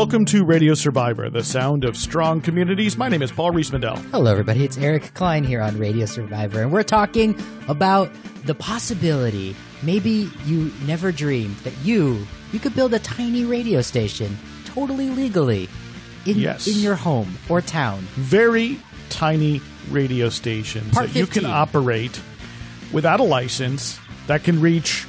Welcome to Radio Survivor, the sound of strong communities. My name is Paul Rees-Mandel. Hello, everybody. It's Eric Klein here on Radio Survivor, and we're talking about the possibility, maybe you never dreamed, that you could build a tiny radio station totally legally in your home or town. Very tiny radio stations Part that you 15. can operate without a license that can reach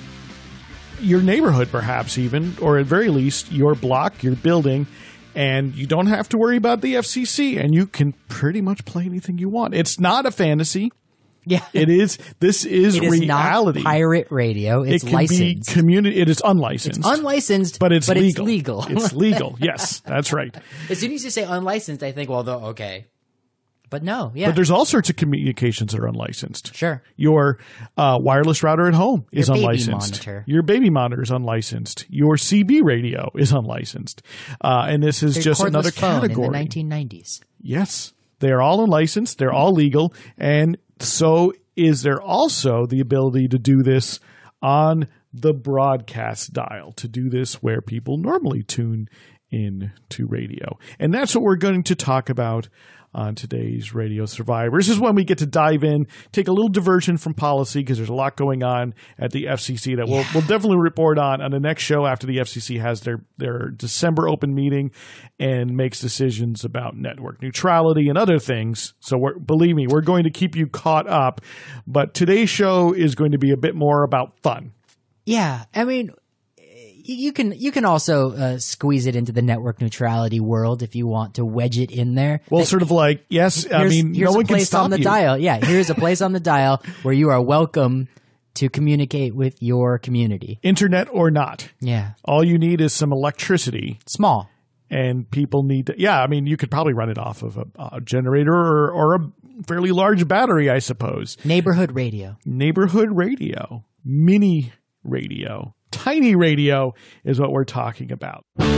your neighborhood, perhaps even, or at very least your block, your building, and you don't have to worry about the FCC, and you can pretty much play anything you want. It's not a fantasy. Yeah, It is. This is reality. Not pirate radio. It's it can licensed. be community. It is unlicensed. It's unlicensed, but it's legal. It's legal. It's legal. Yes, that's right. As soon as you say unlicensed, I think, well, okay. But no, yeah. But there's all sorts of communications that are unlicensed. Sure. Your wireless router at home is Your baby unlicensed. monitor. Your baby monitor is unlicensed. Your CB radio is unlicensed. And this is Your just cordless another phone category. in the 1990s. Yes. They are all unlicensed. They're all legal. And so is there also the ability to do this on the broadcast dial, to do this where people normally tune in to radio. And that's what we're going to talk about on today's Radio Survivor. This is when we get to dive in, take a little diversion from policy, because there's a lot going on at the FCC that we'll definitely report on the next show after the FCC has their December open meeting and makes decisions about network neutrality and other things. So believe me, we're going to keep you caught up. But today's show is going to be a bit more about fun. Yeah, I mean, you can also squeeze it into the network neutrality world if you want to wedge it in there. Well, sort of like, yes, I mean, no one can stop on the you. dial. Yeah, here's a place on the dial where you are welcome to communicate with your community. Internet or not. Yeah. All you need is some electricity. Small. And people need to, I mean, you could probably run it off of a generator or a fairly large battery, I suppose. Neighborhood radio. Neighborhood radio. Mini radio. Tiny radio is what we're talking about. And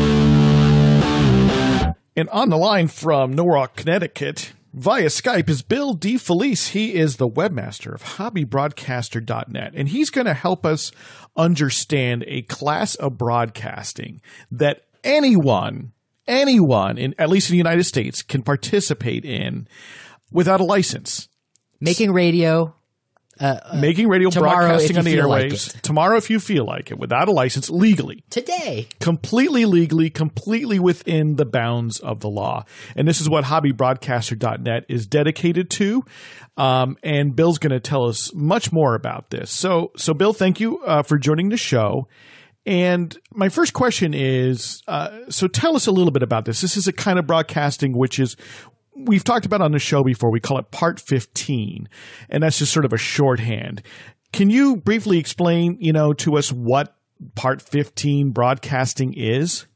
on the line from Norwalk, Connecticut, via Skype is Bill DeFelice. He is the webmaster of hobbybroadcaster.net, and he's going to help us understand a class of broadcasting that anyone, at least in the United States, can participate in without a license. Making radio. Making radio, broadcasting on the airwaves. Like tomorrow, if you feel like it, without a license, legally. Today. Completely legally, completely within the bounds of the law. And this is what hobbybroadcaster.net is dedicated to. And Bill's going to tell us much more about this. So Bill, thank you for joining the show. And my first question is, so tell us a little bit about this. This is a kind of broadcasting which is, we've talked about on the show before. We call it Part 15, and that's just sort of a shorthand. Can you briefly explain, to us what Part 15 broadcasting is?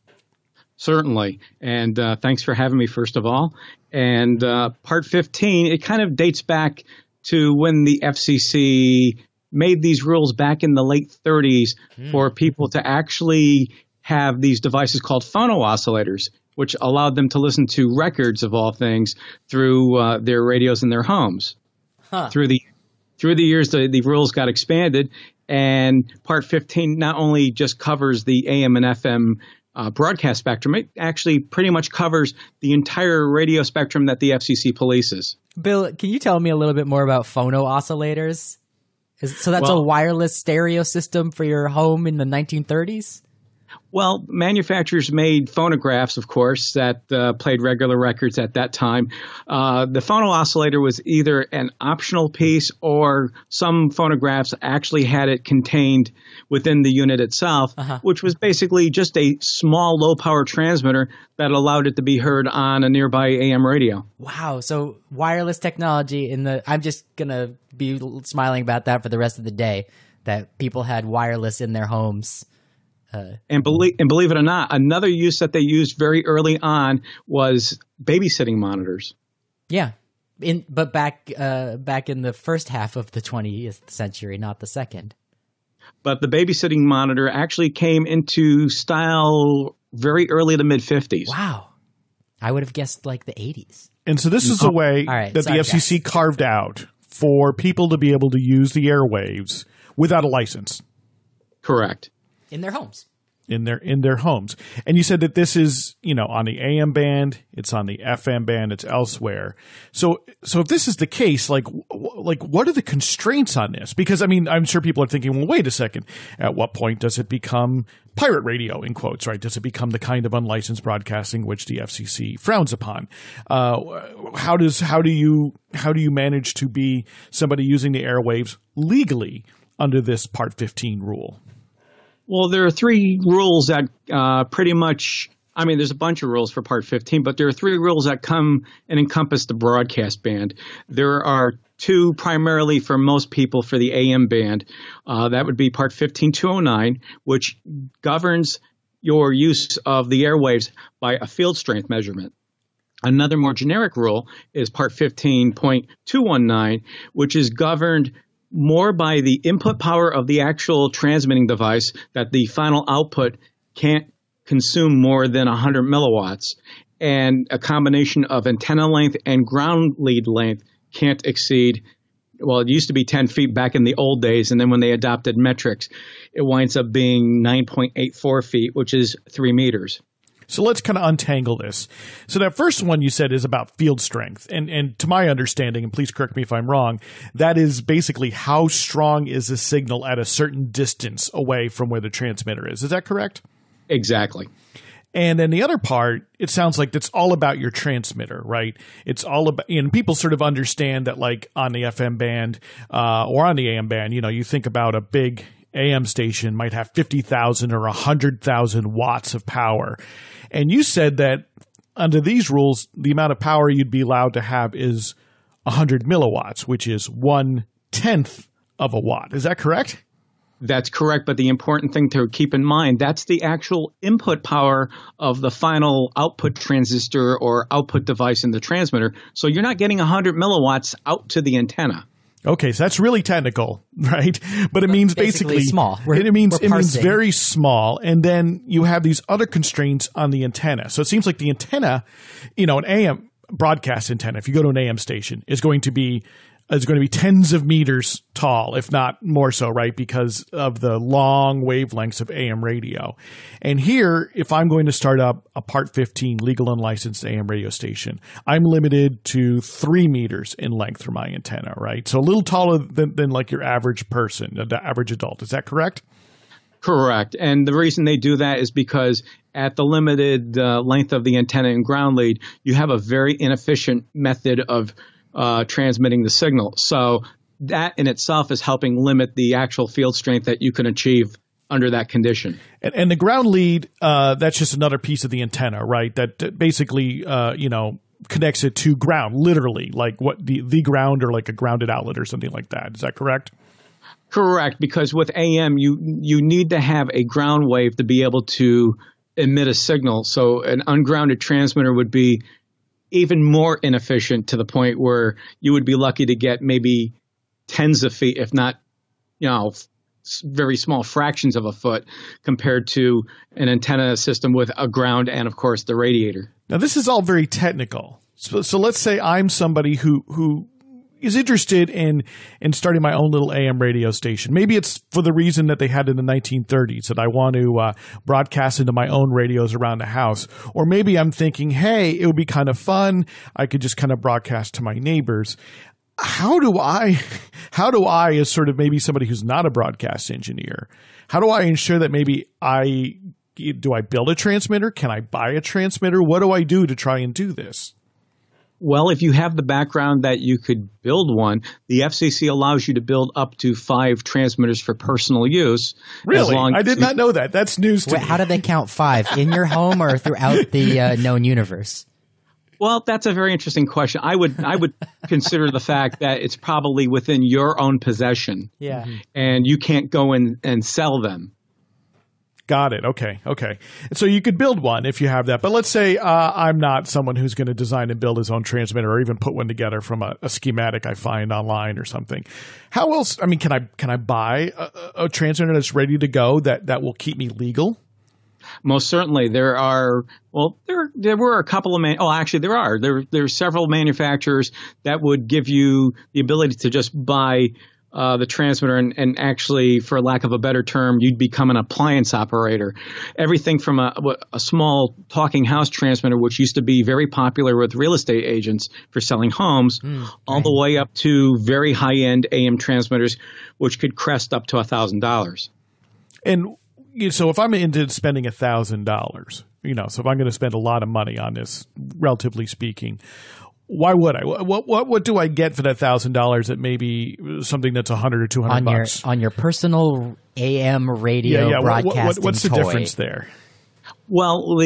Certainly. And thanks for having me, first of all. And Part 15, it kind of dates back to when the FCC made these rules back in the late 30s for people to actually have these devices called phono oscillators, which allowed them to listen to records of all things through their radios in their homes. Through the years, the rules got expanded, and Part 15 not only just covers the AM and FM broadcast spectrum, it actually pretty much covers the entire radio spectrum that the FCC polices. Bill, can you tell me a little bit more about phono oscillators? So that's a wireless stereo system for your home in the 1930s? Well, manufacturers made phonographs, of course, that played regular records at that time. The phono oscillator was either an optional piece, or some phonographs actually had it contained within the unit itself, which was basically just a small low-power transmitter that allowed it to be heard on a nearby AM radio. Wow. So wireless technology I'm just going to be smiling about that for the rest of the day, that people had wireless in their homes. And believe it or not, another use that they used very early on was babysitting monitors. Yeah, but back in the first half of the 20th century, not the second. But the babysitting monitor actually came into style very early to mid-50s. Wow. I would have guessed like the 80s. And so this is a way that the FCC carved out for people to be able to use the airwaves without a license. Correct. In their homes. in their homes. And you said that this is, on the AM band, it's on the FM band, it's elsewhere. So if this is the case, like what are the constraints on this? Because I'm sure people are thinking, well, wait a second, at what point does it become pirate radio, in quotes, right? Does it become the kind of unlicensed broadcasting which the FCC frowns upon? How do you manage to be somebody using the airwaves legally under this Part 15 rule? Well, there are three rules that pretty much, there's a bunch of rules for Part 15, but there are three rules that come and encompass the broadcast band. There are two primarily for most people for the AM band. That would be Part 15.209, which governs your use of the airwaves by a field strength measurement. Another more generic rule is Part 15.219, which is governed more by the input power of the actual transmitting device, that the final output can't consume more than 100 milliwatts, and a combination of antenna length and ground lead length can't exceed, well, it used to be 10 feet back in the old days, and then when they adopted metrics, it winds up being 9.84 feet, which is 3 meters. So let's kind of untangle this. So that first one you said is about field strength. And to my understanding, and please correct me if I'm wrong, that is basically how strong is a signal at a certain distance away from where the transmitter is. Is that correct? Exactly. And then the other part, it sounds like it's all about your transmitter, right? It's all about, and people sort of understand that, like on the FM band or on the AM band, you think about a big AM station might have 50,000 or 100,000 watts of power. And you said that under these rules, the amount of power you'd be allowed to have is 100 milliwatts, which is 1/10 of a watt. Is that correct? That's correct. But the important thing to keep in mind, that's the actual input power of the final output transistor or output device in the transmitter. So you're not getting 100 milliwatts out to the antenna. Okay, so that's really technical, right? But it means basically small. It means very small, and then you have these other constraints on the antenna. So it seems like the antenna, an AM broadcast antenna, if you go to an AM station, is going to be tens of meters tall, if not more so, right? Because of the long wavelengths of AM radio. And here, if I'm going to start up a Part 15 legal and licensed AM radio station, I'm limited to 3 meters in length for my antenna, right? So a little taller than like your average person, the average adult. Is that correct? Correct. And the reason they do that is because at the limited length of the antenna and ground lead, you have a very inefficient method of transmitting the signal. So that in itself is helping limit the actual field strength that you can achieve under that condition. And the ground lead, that's just another piece of the antenna, right? That basically, connects it to ground, literally, like what the ground or like a grounded outlet or something like that. Is that correct? Correct, because with AM, you need to have a ground wave to be able to emit a signal. So an ungrounded transmitter would be even more inefficient, to the point where you would be lucky to get maybe tens of feet, if not, very small fractions of a foot, compared to an antenna system with a ground and, of course, the radiator. Now, this is all very technical. So let's say I'm somebody who is interested in starting my own little AM radio station. Maybe it's for the reason that they had in the 1930s, that I want to broadcast into my own radios around the house. Or maybe I'm thinking, hey, it would be kind of fun. I could just kind of broadcast to my neighbors. How do I, as sort of maybe somebody who's not a broadcast engineer, how do I ensure that maybe do I build a transmitter? Can I buy a transmitter? What do I do to try and do this? Well, if you have the background that you could build one, the FCC allows you to build up to 5 transmitters for personal use. Really? I did not know that. That's news to me. How do they count 5? In your home or throughout the known universe? Well, that's a very interesting question. I would consider the fact that it's probably within your own possession. Yeah. And you can't go in and sell them. Got it. Okay. So you could build one if you have that. But let's say I'm not someone who's going to design and build his own transmitter, or even put one together from a schematic I find online or something. How else? I mean, can I buy a transmitter that's ready to go that will keep me legal? Most certainly. There were a couple of there are several manufacturers that would give you the ability to just buy the transmitter and actually, for lack of a better term, you'd become an appliance operator. Everything from a small talking house transmitter, which used to be very popular with real estate agents for selling homes, all the way up to very high-end AM transmitters, which could crest up to $1,000. And so if I'm into spending $1,000, so if I'm going to spend a lot of money on this, relatively speaking, why would I? What do I get for that $1,000 that maybe something that's $100 or $200 on your personal AM radio broadcasting what's the toy? difference there? Well,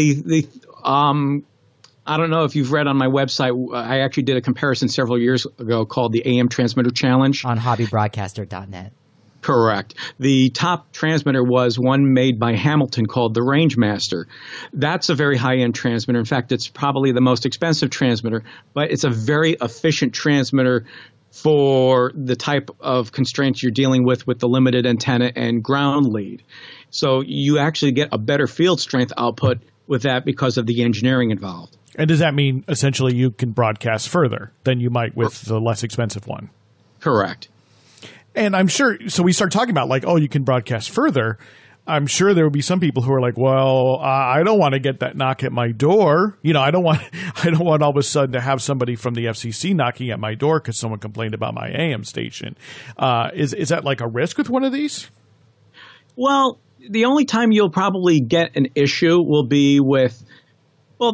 I don't know if you've read on my website. I actually did a comparison several years ago called the AM Transmitter Challenge on hobbybroadcaster.net. Correct. The top transmitter was one made by Hamilton called the Rangemaster. That's a very high-end transmitter. In fact, it's probably the most expensive transmitter, but it's a very efficient transmitter for the type of constraints you're dealing with the limited antenna and ground lead. So you actually get a better field strength output with that because of the engineering involved. And does that mean essentially you can broadcast further than you might with the less expensive one? Correct. And I'm sure, so we start talking about you can broadcast further. I'm sure there will be some people who are like, well, I don't want to get that knock at my door. I don't want all of a sudden to have somebody from the FCC knocking at my door because someone complained about my AM station. Is that like a risk with one of these? Well, the only time you'll probably get an issue will be with,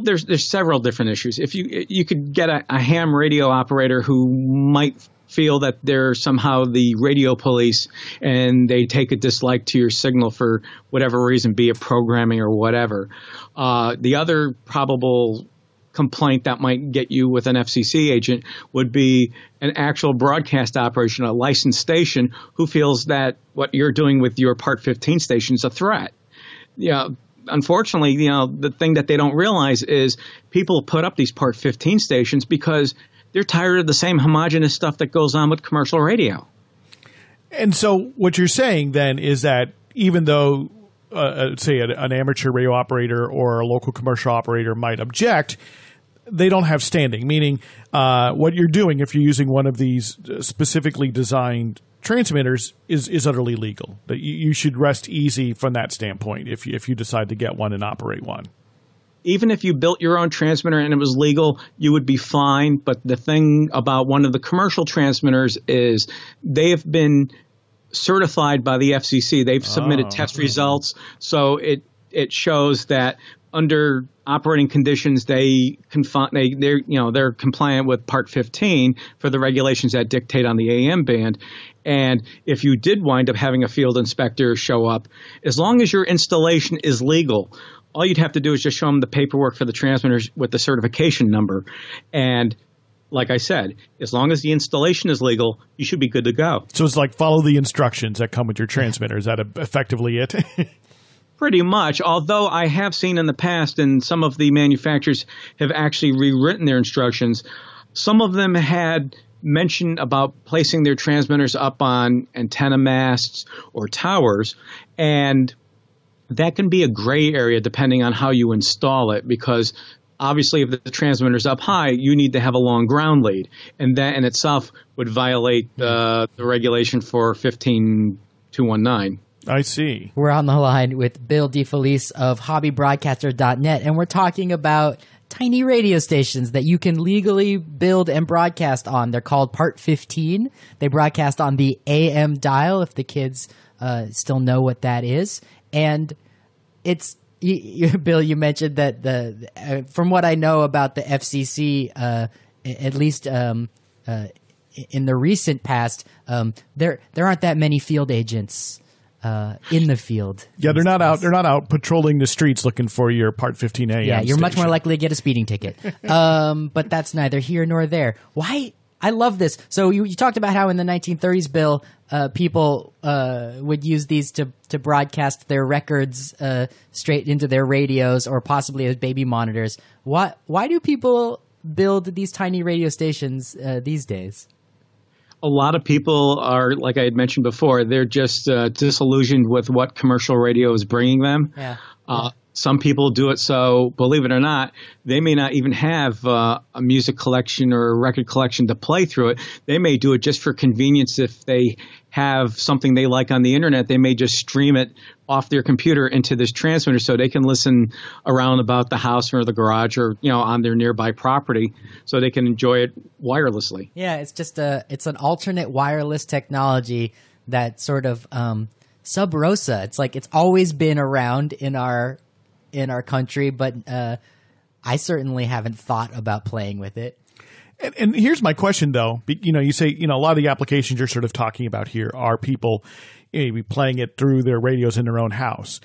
there's several different issues. If you could get a ham radio operator who might feel that they're somehow the radio police and they take a dislike to your signal for whatever reason, be it programming or whatever. The other probable complaint that might get you with an FCC agent would be an actual broadcast operation, a licensed station who feels that what you're doing with your Part 15 station is a threat. Unfortunately, the thing that they don't realize is people put up these Part 15 stations because they're tired of the same homogenous stuff that goes on with commercial radio. And so what you're saying then is that even though, say, an amateur radio operator or a local commercial operator might object, they don't have standing, meaning what you're doing if you're using one of these specifically designed transmitters is utterly legal. That you should rest easy from that standpoint if you decide to get one and operate one. Even if you built your own transmitter and it was legal, you would be fine. But the thing about one of the commercial transmitters is they have been certified by the FCC. They've submitted test results. So it shows that under operating conditions, they're compliant with Part 15 for the regulations that dictate on the AM band. And if you did wind up having a field inspector show up, as long as your installation is legal, all you'd have to do is just show them the paperwork for the transmitters with the certification number. And like I said, as long as the installation is legal, you should be good to go. So it's like follow the instructions that come with your transmitter. Is that effectively it? Pretty much, although I have seen in the past, and some of the manufacturers have actually rewritten their instructions, some of them had mentioned about placing their transmitters up on antenna masts or towers, and that can be a gray area depending on how you install it, because obviously if the transmitter's up high, you need to have a long ground lead, and that in itself would violate the regulation for 15219. I see. We're on the line with Bill DeFelice of hobbybroadcaster.net, and we're talking about tiny radio stations that you can legally build and broadcast on. They're called Part 15. They broadcast on the AM dial, if the kids still know what that is. And it's Bill, you mentioned that from what I know about the FCC, at least in the recent past, there aren't that many field agents in the field. Yeah, they're not out. They're not out patrolling the streets looking for your Part 15 AM. Yeah, you're much station. more likely to get a speeding ticket. But that's neither here nor there. Why? I love this. So you talked about how in the 1930s, Bill, people would use these to broadcast their records straight into their radios or possibly as baby monitors. Why do people build these tiny radio stations these days? A lot of people are, like I had mentioned before, they're just disillusioned with what commercial radio is bringing them. Yeah. Some people do it so, believe it or not, they may not even have a music collection or a record collection to play through it. They may do it just for convenience. If they have something they like on the internet, they may just stream it off their computer into this transmitter so they can listen around about the house or the garage or, on their nearby property so they can enjoy it wirelessly. Yeah, it's an alternate wireless technology that sort of sub rosa. It's like it's always been around in our country, but I certainly haven't thought about playing with it. And here's my question, though. You say, a lot of the applications you're sort of talking about here are people playing it through their radios in their own house.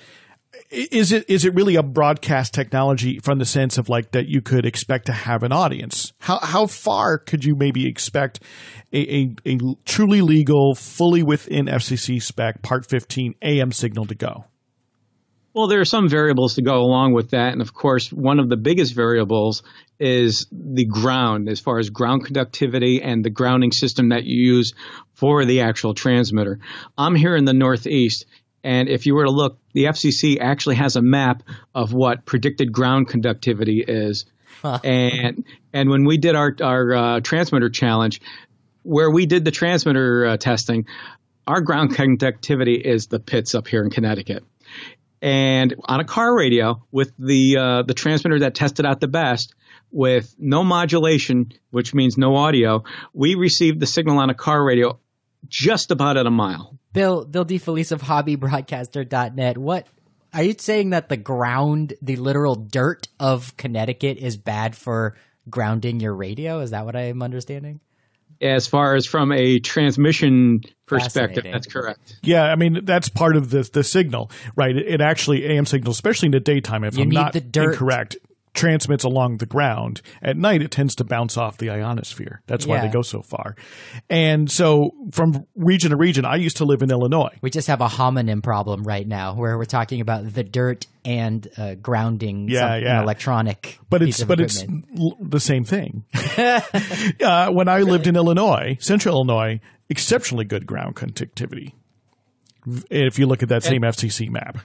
Is it really a broadcast technology from the sense of like that you could expect to have an audience? How far could you maybe expect a truly legal, fully within FCC spec Part 15 AM signal to go? Well, there are some variables to go along with that. And of course, one of the biggest variables is the ground, as far as ground conductivity and the grounding system that you use for the actual transmitter. I'm here in the Northeast, and if you were to look, the FCC actually has a map of what predicted ground conductivity is. Huh. And when we did our transmitter challenge, where we did the transmitter testing, our ground conductivity is the pits up here in Connecticut. And on a car radio with the transmitter that tested out the best, with no modulation, which means no audio, we received the signal on a car radio just about at a mile. Bill DeFelice of hobbybroadcaster.net. What are you saying, that the ground, the literal dirt of Connecticut is bad for grounding your radio? Is that what I'm understanding? As far as from a transmission perspective, that's correct. Yeah, I mean, that's part of the signal, right? It actually, AM signal, especially in the daytime, if I'm not incorrect, transmits along the ground. At night, it tends to bounce off the ionosphere. That's why they go so far. And so from region to region, I used to live in Illinois. We just have a homonym problem right now where we're talking about the dirt and grounding an electronic but it's the same thing. When I lived in Illinois, central Illinois, exceptionally good ground conductivity. If you look at that same FCC map,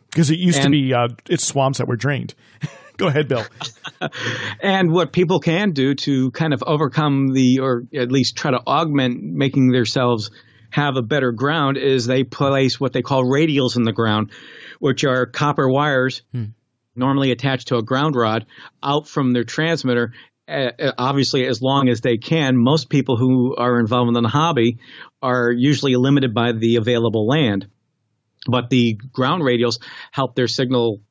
because it used to be it's swamps that were drained. Go ahead, Bill. And what people can do to kind of overcome or at least try to augment making themselves have a better ground is they place what they call radials in the ground, which are copper wires normally attached to a ground rod out from their transmitter, obviously as long as they can. Most people who are involved in the hobby are usually limited by the available land. But the ground radials help their signal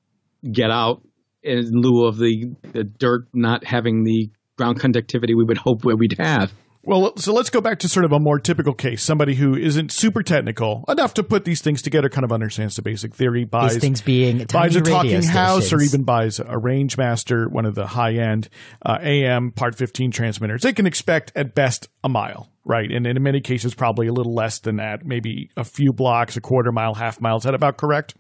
get out in lieu of the dirt not having the ground conductivity we would hope we'd have. Well, so let's go back to sort of a more typical case. Somebody who isn't super technical enough to put these things together, kind of understands the basic theory, buys these things being buys a talking house, stations, or even buys a Rangemaster, one of the high-end AM Part 15 transmitters. They can expect at best a mile, right? And in many cases, probably a little less than that, maybe a few blocks, a quarter mile, half mile. Is that about correct?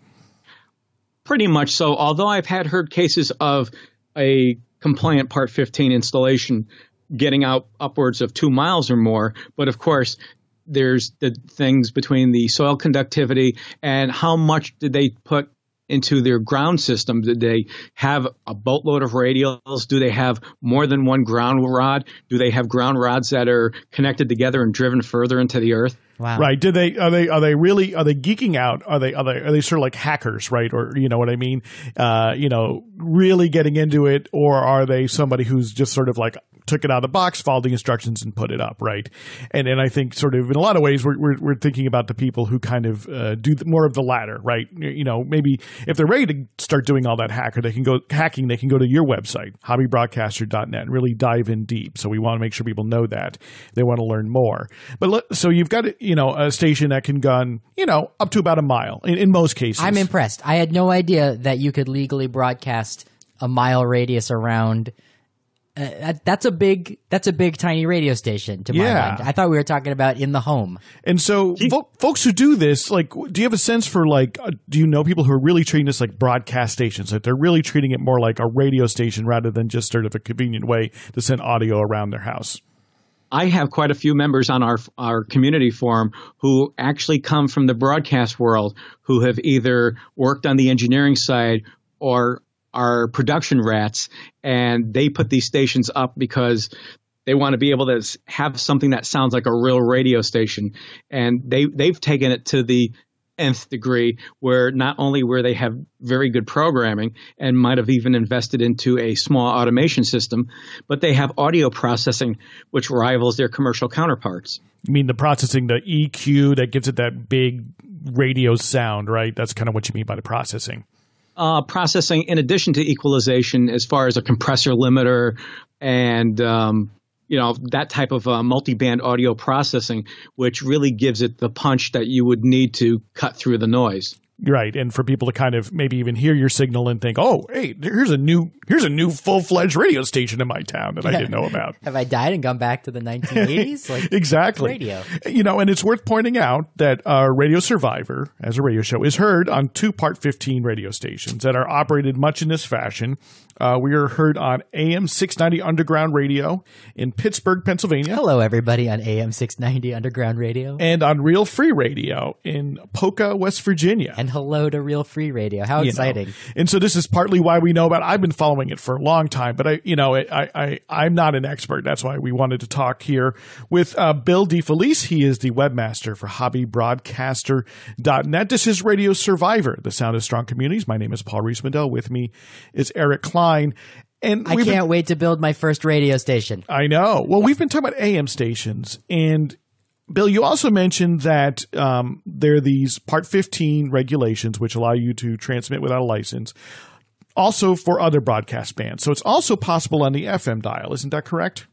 Pretty much so, although I've heard cases of a compliant Part 15 installation getting out upwards of 2 miles or more. But of course, there's the things between the soil conductivity and how much did they put into their ground system. Did they have a boatload of radials? Do they have more than one ground rod? Do they have ground rods that are connected together and driven further into the earth? Wow. Right. Are they geeking out? Are they sort of like hackers, right? Or you know what I mean? Really getting into it, or are they somebody who's just sort of like took it out of the box, followed the instructions, and put it up, right? And I think sort of in a lot of ways we're thinking about the people who kind of do more of the latter, right? Maybe if they're ready to start doing all that they can go to your website, hobbybroadcaster.net, and really dive in deep. So we want to make sure people know that they want to learn more. But so you've got a station that can gun up to about a mile in most cases. I'm impressed. I had no idea that you could legally broadcast a mile radius around. That's a big tiny radio station to my mind. I thought we were talking about in the home. And so folks who do this, like, do you have a sense for do you know people who are really treating this like broadcast stations, that they're really treating it more like a radio station rather than just sort of a convenient way to send audio around their house? I have quite a few members on our community forum who actually come from the broadcast world, who have either worked on the engineering side or are production rats, and they put these stations up because they want to be able to have something that sounds like a real radio station. And they've taken it to the nth degree, where not only where they have very good programming and might have even invested into a small automation system, but they have audio processing which rivals their commercial counterparts. You mean the processing, the EQ that gives it that big radio sound, right? That's kind of what you mean by the processing. Processing in addition to equalization, as far as a compressor limiter and that type of multi-band audio processing, which really gives it the punch that you would need to cut through the noise. Right, and for people to kind of maybe even hear your signal and think, "Oh, hey, here's a new full-fledged radio station in my town that I didn't know about." Have I died and gone back to the 1980s? Like, exactly. Radio. And it's worth pointing out that Radio Survivor, as a radio show, is heard on 2 Part 15 radio stations that are operated much in this fashion. We are heard on AM 690 Underground Radio in Pittsburgh, Pennsylvania. Hello, everybody, on AM 690 Underground Radio. And on Real Free Radio in Polka, West Virginia. And hello to Real Free Radio. How exciting. And so this is partly why we know about it. I've been following it for a long time, but I'm not an expert. That's why we wanted to talk here with Bill DeFelice. He is the webmaster for hobbybroadcaster.net. This is Radio Survivor, the sound of strong communities. My name is Paul Rees-Mandel. With me is Eric Klein. And I can't wait to build my first radio station. I know. Well, we've been talking about AM stations, and Bill, you also mentioned that there are these Part 15 regulations which allow you to transmit without a license, also for other broadcast bands. So it's also possible on the FM dial. Isn't that correct?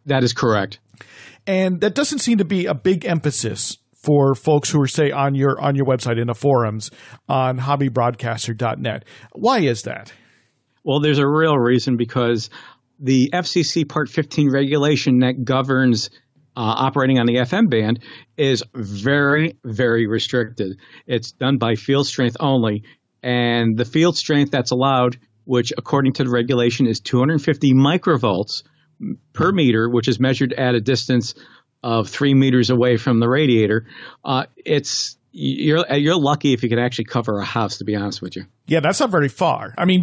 That is correct. And that doesn't seem to be a big emphasis for folks who are, say, on your website in the forums on hobbybroadcaster.net. Why is that? Well, there's a real reason, because the FCC Part 15 regulation that governs operating on the FM band is very, very restricted. It's done by field strength only, and the field strength that's allowed, which according to the regulation is 250 microvolts per meter, which is measured at a distance of 3 meters away from the radiator. You're lucky if you could actually cover a house, to be honest with you. Yeah, that's not very far. I mean,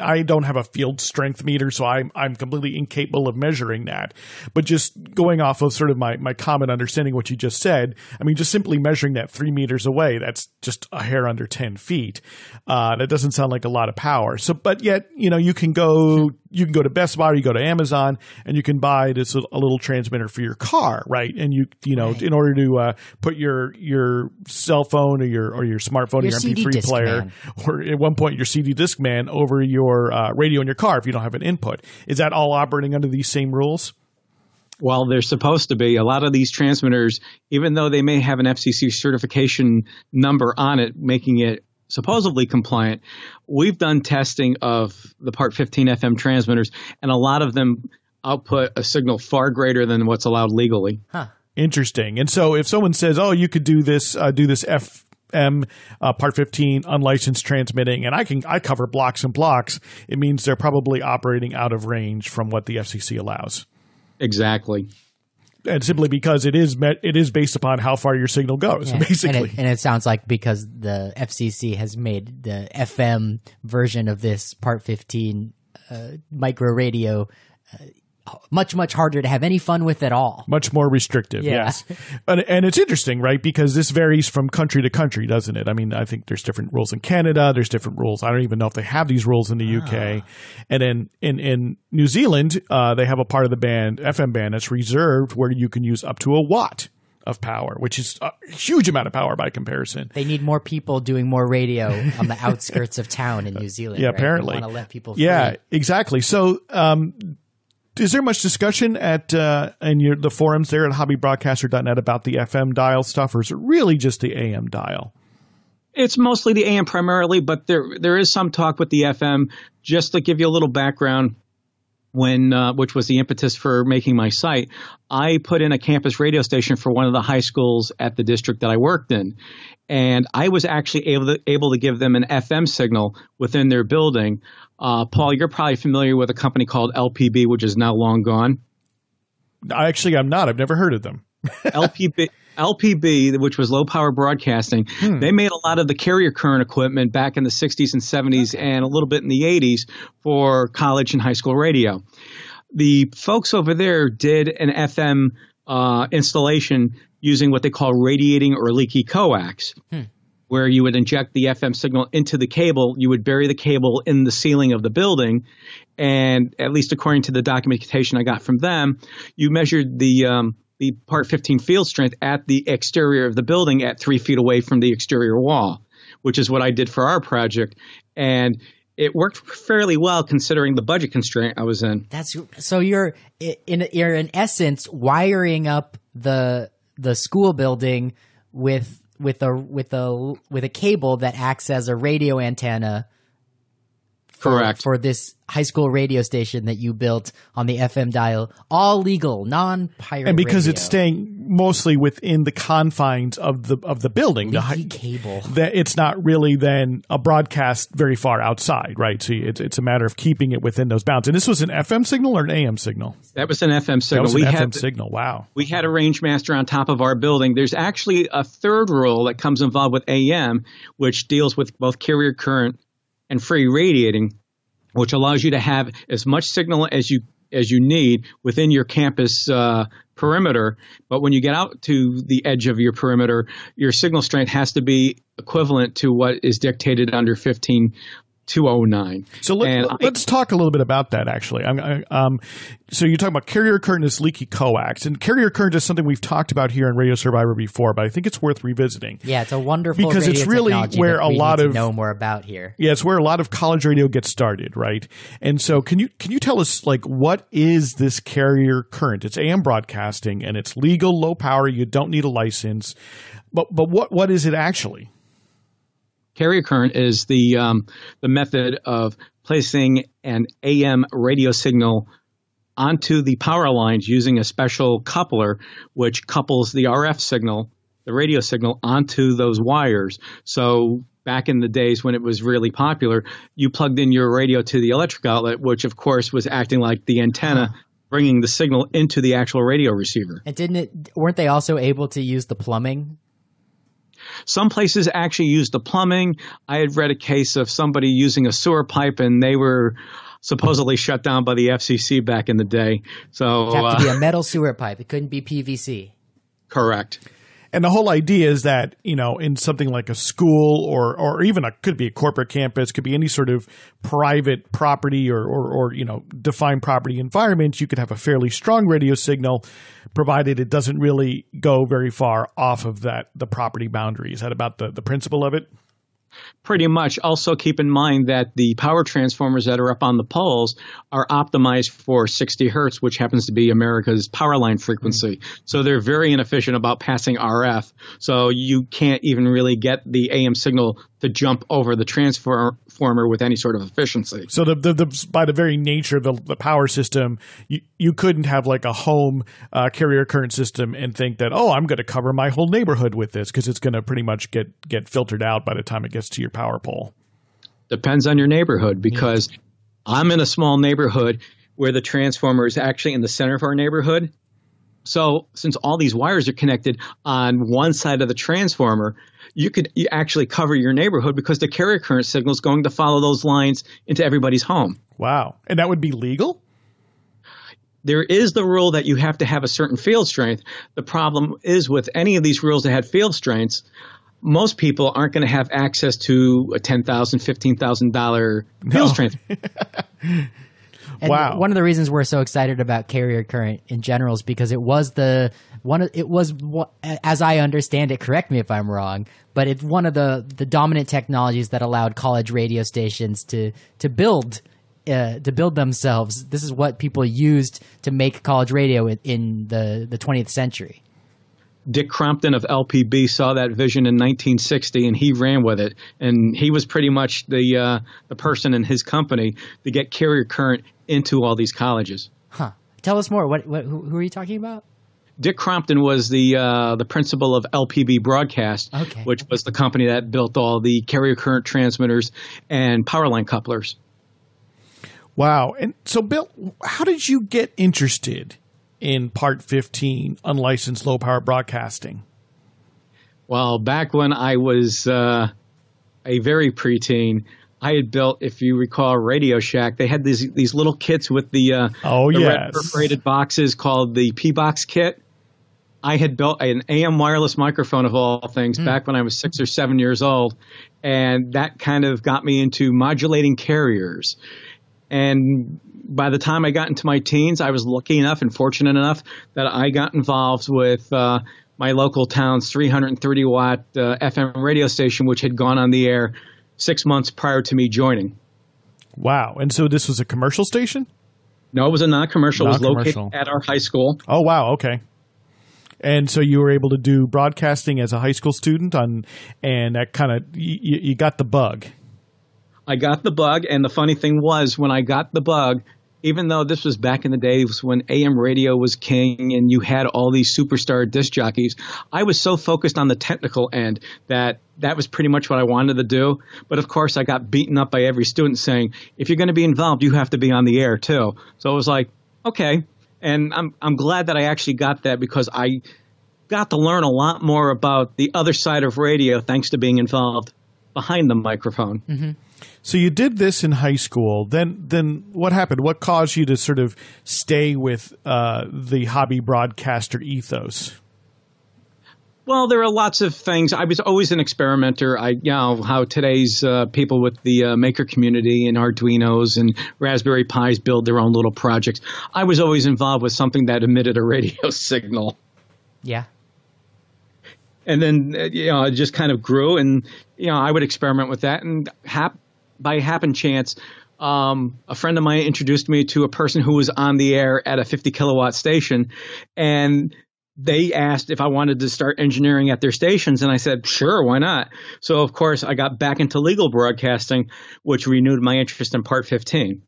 I don't have a field strength meter, so I'm completely incapable of measuring that. But just going off of sort of my common understanding of what you just said, I mean, just simply measuring that 3 meters away, that's just a hair under 10 feet. That doesn't sound like a lot of power. So, but yet, you can go to Best Buy, or you go to Amazon, and you can buy this a little transmitter for your car, right? And right. In order to put your cell phone or your smartphone, your MP3 player, man, or at one point your CD disc man, over your radio in your car if you don't have an input. Is that all operating under these same rules? Well, they're supposed to be. A lot of these transmitters, even though they may have an FCC certification number on it, making it supposedly compliant, we've done testing of the Part 15 FM transmitters, and a lot of them output a signal far greater than what's allowed legally. Huh. Interesting. And so if someone says, "Oh, you could do this FM Part 15 unlicensed transmitting, and I cover blocks and blocks," it means they're probably operating out of range from what the FCC allows. Exactly. And simply because it is based upon how far your signal goes, basically. And it sounds like because the FCC has made the FM version of this Part 15 micro radio much, much harder to have any fun with at all. Much more restrictive, yes. And it's interesting, right? Because this varies from country to country, doesn't it? I mean, I think there's different rules in Canada. There's different rules. I don't even know if they have these rules in the UK. And then in New Zealand, they have a part of the band, FM band, that's reserved where you can use up to a watt of power, which is a huge amount of power by comparison. They need more people doing more radio on the outskirts of town in New Zealand. Yeah, right? apparently. They want to let people free. Yeah, exactly. So, is there much discussion at in the forums there at hobbybroadcaster.net about the FM dial stuff, or is it really just the AM dial? It's mostly the AM primarily, but there is some talk with the FM. Just to give you a little background, which was the impetus for making my site, I put in a campus radio station for one of the high schools at the district that I worked in. And I was actually able to give them an FM signal within their building. Paul, you're probably familiar with a company called LPB, which is now long gone. Actually, I'm not. I've never heard of them. LPB, which was low power broadcasting, they made a lot of the carrier current equipment back in the 60s and 70s and a little bit in the 80s for college and high school radio. The folks over there did an FM installation using what they call radiating or leaky coax, where you would inject the FM signal into the cable. You would bury the cable in the ceiling of the building. And at least according to the documentation I got from them, you measured the Part 15 field strength at the exterior of the building at 3 feet away from the exterior wall, which is what I did for our project. And it worked fairly well considering the budget constraint I was in. So you're in essence wiring up the school building with a cable that acts as a radio antenna. Correct. For this high school radio station that you built on the FM dial, all legal, non-pirate. And because radio. it's staying mostly within the confines of the building, leaky cable, that it's not really then a broadcast very far outside, right? So it's a matter of keeping it within those bounds. And this was an FM signal or an AM signal? That was an FM signal. That was an FM signal. Wow. We had a range master on top of our building. There's actually a third rule that comes involved with AM, which deals with both carrier current and free radiating, which allows you to have as much signal as you need within your campus perimeter. But when you get out to the edge of your perimeter, your signal strength has to be equivalent to what is dictated under 15209. So let's talk a little bit about that, actually. So you're talking about carrier current is leaky coax. And carrier current is something we've talked about here on Radio Survivor before, but I think it's worth revisiting. Yeah, it's a wonderful because radio it's really technology where that a we lot need of to know more about here. Yeah, it's where a lot of college radio gets started, right? And so can you tell us, like, what is this carrier current? It's AM broadcasting and it's legal, low power, you don't need a license. But what is it actually? Carrier current is the method of placing an AM radio signal onto the power lines using a special coupler, which couples the RF signal, the radio signal, onto those wires. So back in the days when it was really popular, you plugged in your radio to the electric outlet, which of course was acting like the antenna, bringing the signal into the actual radio receiver. And weren't they also able to use the plumbing? Some places actually use the plumbing. I had read a case of somebody using a sewer pipe, and they were supposedly shut down by the FCC back in the day. So it had to be a metal sewer pipe. It couldn't be PVC. Correct. And the whole idea is that, in something like a school or even could be a corporate campus, could be any sort of private property or defined property environment, you could have a fairly strong radio signal, provided it doesn't really go very far off of the property boundary. Is that about the principle of it? Pretty much. Also keep in mind that the power transformers that are up on the poles are optimized for 60 hertz, which happens to be America's power line frequency. So they're very inefficient about passing RF. So you can't even really get the AM signal to jump over the transformer with any sort of efficiency. So by the very nature of the power system, you couldn't have like a home carrier current system and think that, I'm going to cover my whole neighborhood with this, because it's going to pretty much get filtered out by the time it gets to your power pole. Depends on your neighborhood, because I'm in a small neighborhood where the transformer is actually in the center of our neighborhood. So since all these wires are connected on one side of the transformer, you actually cover your neighborhood, because the carrier current signal is going to follow those lines into everybody's home. Wow. And that would be legal? There is the rule that you have to have a certain field strength. The problem is with any of these rules that had field strengths, most people aren't going to have access to a $10,000, $15,000 field strength. And wow. One of the reasons we're so excited about carrier current in general is because it was as I understand it, correct me if I'm wrong, but it's one of the dominant technologies that allowed college radio stations to build themselves. This is what people used to make college radio in the 20th century. Dick Crompton of LPB saw that vision in 1960, and he ran with it. And he was pretty much the person in his company to get carrier current into all these colleges. Huh. Tell us more. Who are you talking about? Dick Crompton was the principal of LPB Broadcast, which was the company that built all the carrier current transmitters and power line couplers. Wow. And so, Bill, how did you get interested in Part 15, unlicensed low-power broadcasting? Well, back when I was a very preteen, I had built, if you recall, Radio Shack. They had these little kits with the red perforated boxes called the P-Box kit. I had built an AM wireless microphone of all things back when I was 6 or 7 years old, and that kind of got me into modulating carriers. And by the time I got into my teens, I was lucky enough and fortunate enough that I got involved with my local town's 330-watt FM radio station, which had gone on the air 6 months prior to me joining. Wow. And so this was a commercial station? No, it was a non-commercial. It was located at our high school. Oh, wow. Okay. And so you were able to do broadcasting as a high school student, and that kind of you got the bug. I got the bug, and the funny thing was, when I got the bug, even though this was back in the days when AM radio was king and you had all these superstar disc jockeys, I was so focused on the technical end that was pretty much what I wanted to do. But of course, I got beaten up by every student saying, if you're going to be involved, you have to be on the air too. So it was like, okay. And I'm glad that I actually got that, because I got to learn a lot more about the other side of radio thanks to being involved behind the microphone. Mm-hmm. So you did this in high school. Then what happened? What caused you to sort of stay with the hobby broadcaster ethos? Well, there are lots of things. I was always an experimenter. How today's people with the maker community and Arduinos and Raspberry Pis build their own little projects. I was always involved with something that emitted a radio signal. Yeah. And then, it just kind of grew, and, I would experiment with that. And by happen chance, a friend of mine introduced me to a person who was on the air at a 50 kilowatt station, and they asked if I wanted to start engineering at their stations, and I said, sure, why not? So, of course, I got back into legal broadcasting, which renewed my interest in Part 15.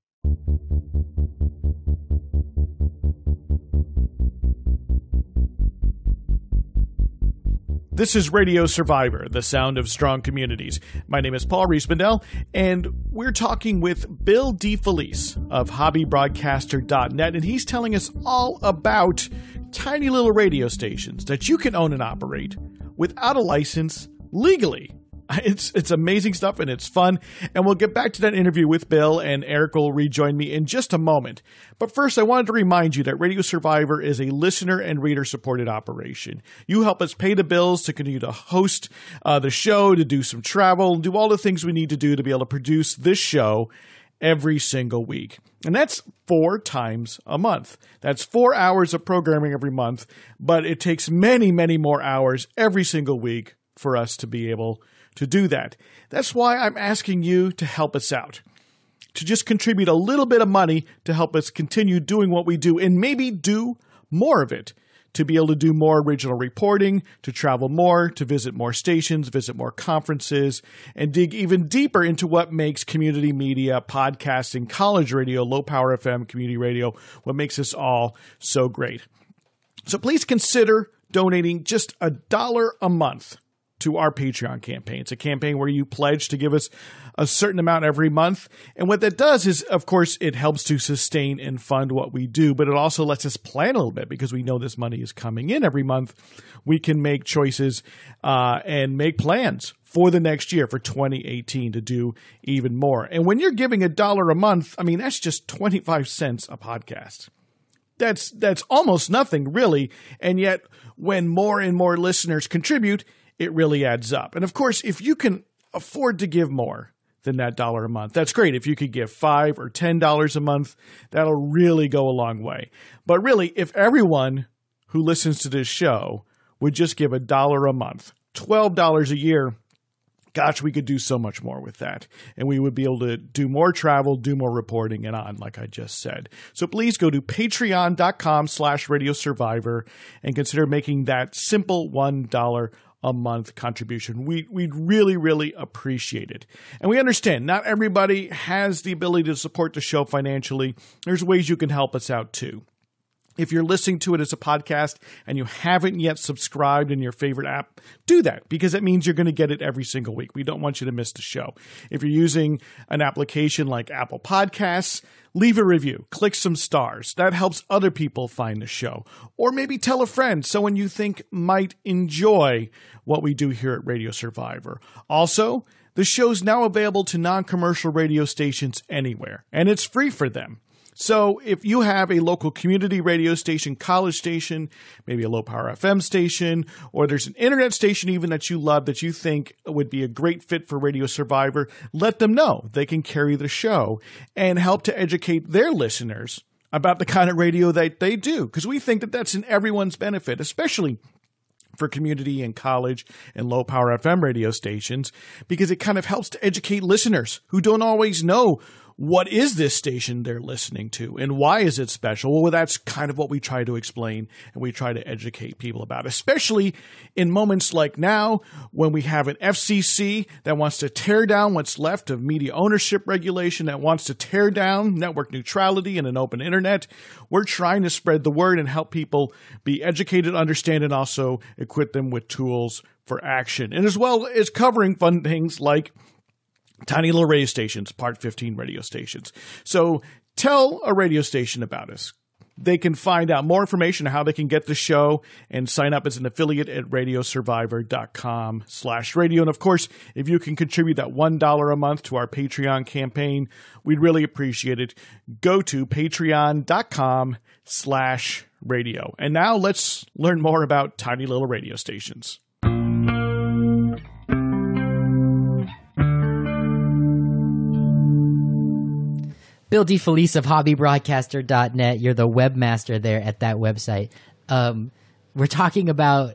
This is Radio Survivor, the sound of strong communities. My name is Paul Riismandel, and we're talking with Bill DeFelice of hobbybroadcaster.net, and he's telling us all about tiny little radio stations that you can own and operate without a license legally. It's amazing stuff, and it's fun. And we'll get back to that interview with Bill, and Eric will rejoin me in just a moment. But first, I wanted to remind you that Radio Survivor is a listener and reader-supported operation. You help us pay the bills to continue to host the show, to do some travel, and do all the things we need to do to be able to produce this show every single week. And that's 4 times a month. That's 4 hours of programming every month, but it takes many, many more hours every single week for us to be able to do that. That's why I'm asking you to help us out, to just contribute a little bit of money to help us continue doing what we do, and maybe do more of it, to be able to do more original reporting, to travel more, to visit more stations, visit more conferences, and dig even deeper into what makes community media, podcasting, college radio, low power FM, community radio, what makes us all so great. So please consider donating just $1 a month to our Patreon campaign. It's a campaign where you pledge to give us a certain amount every month. And what that does is, of course, it helps to sustain and fund what we do, but it also lets us plan a little bit, because we know this money is coming in every month. We can make choices and make plans for the next year, for 2018, to do even more. And when you're giving $1 a month, I mean, that's just 25 cents a podcast. That's almost nothing, really. And yet, when more and more listeners contribute, it really adds up. And of course, if you can afford to give more than that $1 a month, that's great. If you could give $5 or $10 a month, that'll really go a long way. But really, if everyone who listens to this show would just give $1 a month, $12 a year, gosh, we could do so much more with that. And we would be able to do more travel, do more reporting, and on, like I just said. So please go to patreon.com/Radio Survivor and consider making that simple $1 a month contribution. We'd really, really appreciate it. And we understand not everybody has the ability to support the show financially. There's ways you can help us out too. If you're listening to it as a podcast and you haven't yet subscribed in your favorite app, do that because it means you're going to get it every single week. We don't want you to miss the show. If you're using an application like Apple Podcasts, leave a review, click some stars. That helps other people find the show. Or maybe tell a friend, someone you think might enjoy what we do here at Radio Survivor. Also, the show's now available to non-commercial radio stations anywhere, and it's free for them. So if you have a local community radio station, college station, maybe a low power FM station, or there's an internet station even that you love that you think would be a great fit for Radio Survivor, let them know. They can carry the show and help to educate their listeners about the kind of radio that they do, because we think that that's in everyone's benefit, especially for community and college and low power FM radio stations, because it kind of helps to educate listeners who don't always know what is this station they're listening to and why is it special? Well, that's kind of what we try to explain and we try to educate people about, especially in moments like now when we have an FCC that wants to tear down what's left of media ownership regulation, that wants to tear down network neutrality and an open internet. We're trying to spread the word and help people be educated, understand, and also equip them with tools for action. And as well as covering fun things like tiny little radio stations, Part 15 radio stations. So tell a radio station about us. They can find out more information on how they can get the show and sign up as an affiliate at radiosurvivor.com/radio. And of course, if you can contribute that $1 a month to our Patreon campaign, we'd really appreciate it. Go to patreon.com/radio. And now let's learn more about tiny little radio stations. Bill DeFelice of hobbybroadcaster.net. You're the webmaster there at that website. We're talking about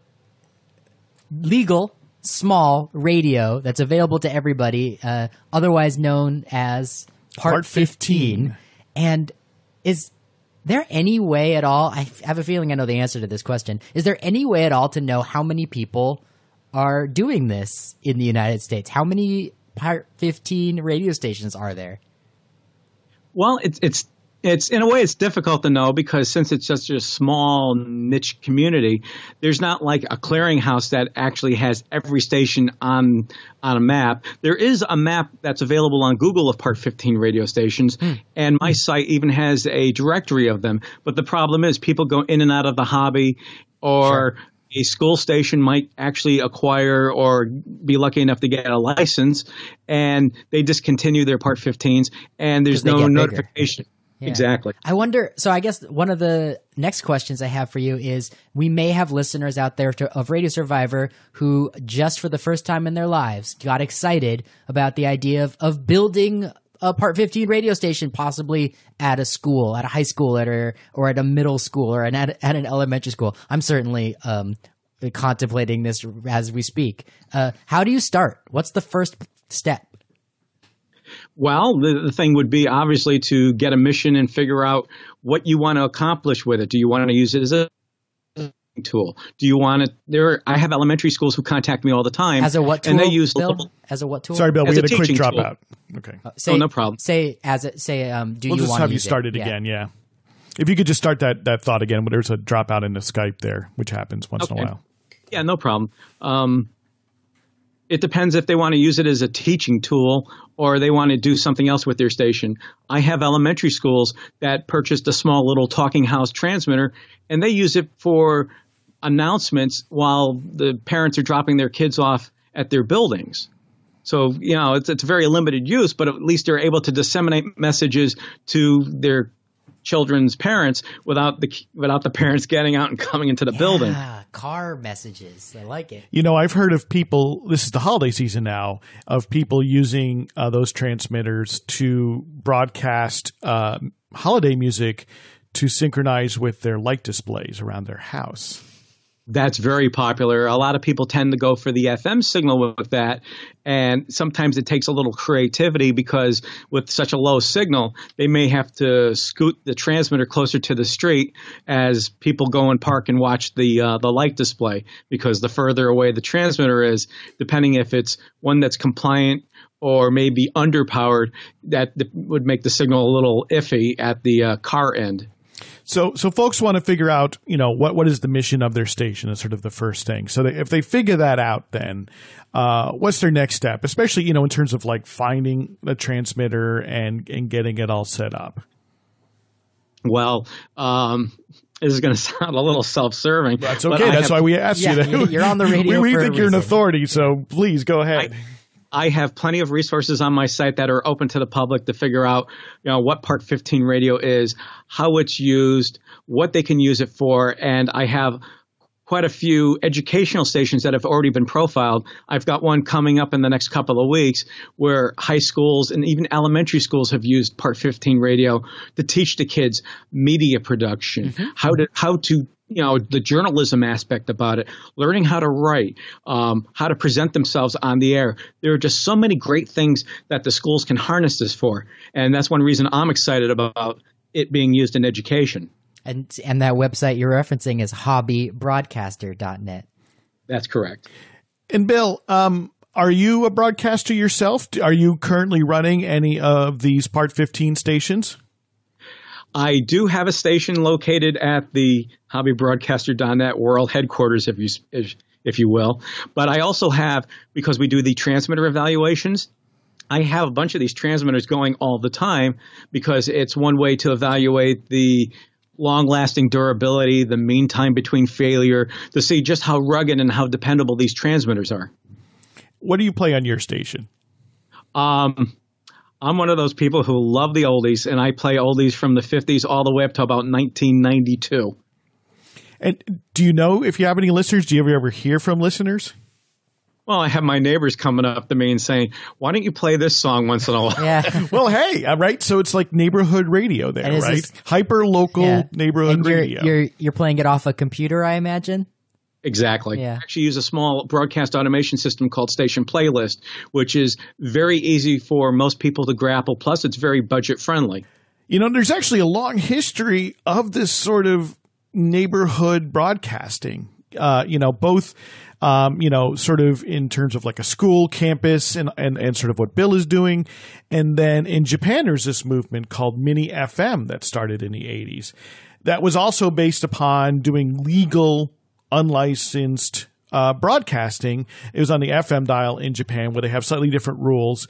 legal, small radio that's available to everybody, otherwise known as Part 15. And is there any way at all, I have a feeling I know the answer to this question, is there any way at all to know how many people are doing this in the United States? How many Part 15 radio stations are there? Well, it's in a way it's difficult to know because since it's such a small niche community, there's not like a clearinghouse that actually has every station on a map. There is a map that's available on Google of Part 15 radio stations, and my site even has a directory of them. But the problem is people go in and out of the hobby, or a school station might actually acquire or be lucky enough to get a license, and they discontinue their Part 15s, and there's no notification. Yeah. Exactly. I wonder, so I guess one of the next questions I have for you is we may have listeners out there of Radio Survivor who just for the first time in their lives got excited about the idea of building a Part 15 radio station, possibly at a school, at a high school, or at a middle school, or at an elementary school. I'm certainly contemplating this as we speak. How do you start? What's the first step? Well, the thing would be obviously to get a mission and figure out what you want to accomplish with it. Do you want to use it as a tool? Do you want to? I have elementary schools who contact me all the time. As a what tool? And they use Bill? As a what tool? Sorry, Bill, we had a quick tool. dropout. Okay. No problem. Do you We'll want just to have you use start it again, yeah. If you could just start that thought again, but there's a dropout in the Skype there, which happens once in a while. Yeah, no problem. It depends if they want to use it as a teaching tool or they want to do something else with their station. I have elementary schools that purchased a small little talking house transmitter, and they use it for announcements while the parents are dropping their kids off at their buildings. So, it's very limited use, but at least they're able to disseminate messages to their children's parents without the parents getting out and coming into the building. Car messages. I like it. I've heard of people, this is the holiday season now, of people using those transmitters to broadcast holiday music to synchronize with their light displays around their house. That's very popular. A lot of people tend to go for the FM signal with that. And sometimes it takes a little creativity because with such a low signal, they may have to scoot the transmitter closer to the street as people go and park and watch the light display. Because the further away the transmitter is, depending if it's one that's compliant or maybe underpowered, that would make the signal a little iffy at the car end. So folks want to figure out, what is the mission of their station is sort of the first thing. So if they figure that out, then what's their next step, especially, in terms of like finding the transmitter and getting it all set up? Well, this is going to sound a little self-serving. That's okay. That's why we asked you that. You're on the radio. We think you're an authority, so please go ahead. I have plenty of resources on my site that are open to the public to figure out, what Part 15 radio is, how it's used, what they can use it for, and I have quite a few educational stations that have already been profiled. I've got one coming up in the next couple of weeks where high schools and even elementary schools have used Part 15 radio to teach the kids media production, how to the journalism aspect about it, learning how to write, how to present themselves on the air. There are just so many great things that the schools can harness this for. And that's one reason I'm excited about it being used in education. And that website you're referencing is hobbybroadcaster.net. That's correct. And Bill, are you a broadcaster yourself? Are you currently running any of these Part 15 stations? I do have a station located at the hobbybroadcaster.net world headquarters, if you will. But I also have, because we do the transmitter evaluations, I have a bunch of these transmitters going all the time because it's one way to evaluate the long-lasting durability, the mean time between failure, to see just how rugged and how dependable these transmitters are. What do you play on your station? I'm one of those people who love the oldies, and I play oldies from the 50s all the way up to about 1992. And do you know if you have any listeners? Do you ever hear from listeners? Well, I have my neighbors coming up to me and saying, why don't you play this song once in a while? Yeah. Well, hey, right? So it's like neighborhood radio there, right? Hyper-local neighborhood radio. You're playing it off a computer, I imagine? Exactly. Yeah. I actually use a small broadcast automation system called Station Playlist, which is very easy for most people to grapple. Plus, it's very budget-friendly. There's actually a long history of this sort of neighborhood broadcasting, both sort of in terms of like a school campus and sort of what Bill is doing. And then in Japan, there's this movement called Mini FM that started in the 80s. That was also based upon doing legal, unlicensed broadcasting. It was on the FM dial in Japan where they have slightly different rules.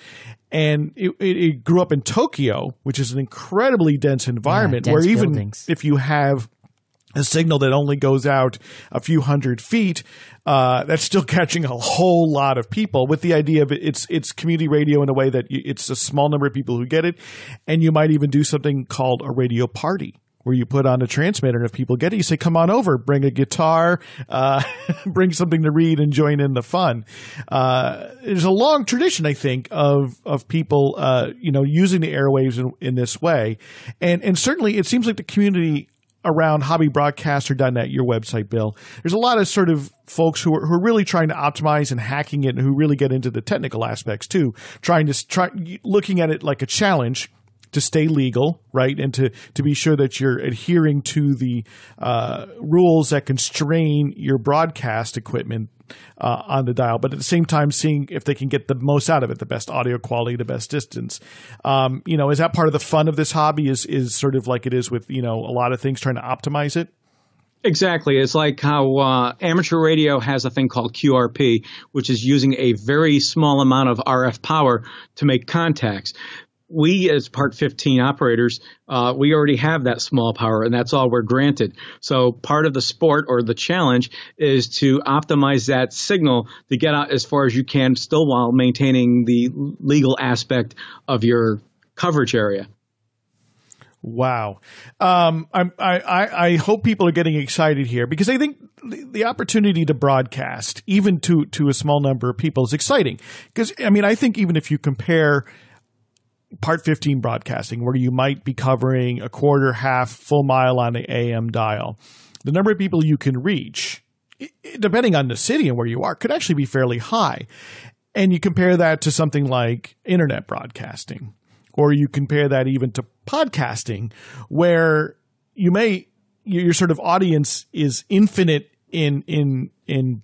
And it grew up in Tokyo, which is an incredibly dense environment where even buildings. If you have a signal that only goes out a few hundred feet, that's still catching a whole lot of people, with the idea of it's community radio in a way that it's a small number of people who get it. And you might even do something called a radio party, where you put on a transmitter, and if people get it, you say, come on over, bring a guitar, bring something to read, and join in the fun. There's a long tradition, I think, of people using the airwaves in this way. And certainly it seems like the community around hobbybroadcaster.net, your website, Bill, there's a lot of sort of folks who are really trying to optimize and hacking it, and who really get into the technical aspects too, looking at it like a challenge to stay legal, right, and to be sure that you're adhering to the rules that constrain your broadcast equipment on the dial, but at the same time seeing if they can get the most out of it, the best audio quality, the best distance. Is that part of the fun of this hobby, is sort of like it is with, a lot of things, trying to optimize it? Exactly. It's like how amateur radio has a thing called QRP, which is using a very small amount of RF power to make contacts. We, as Part 15 operators, we already have that small power, and that's all we're granted. So part of the sport, or the challenge, is to optimize that signal to get out as far as you can, still while maintaining the legal aspect of your coverage area. Wow. I hope people are getting excited here, because I think the opportunity to broadcast, even to a small number of people, is exciting. Because, I think even if you compare Part 15 broadcasting, where you might be covering a quarter, half, full mile on the AM dial, the number of people you can reach, depending on the city and where you are, could actually be fairly high. And you compare that to something like internet broadcasting, or you compare that even to podcasting, where your sort of audience is infinite in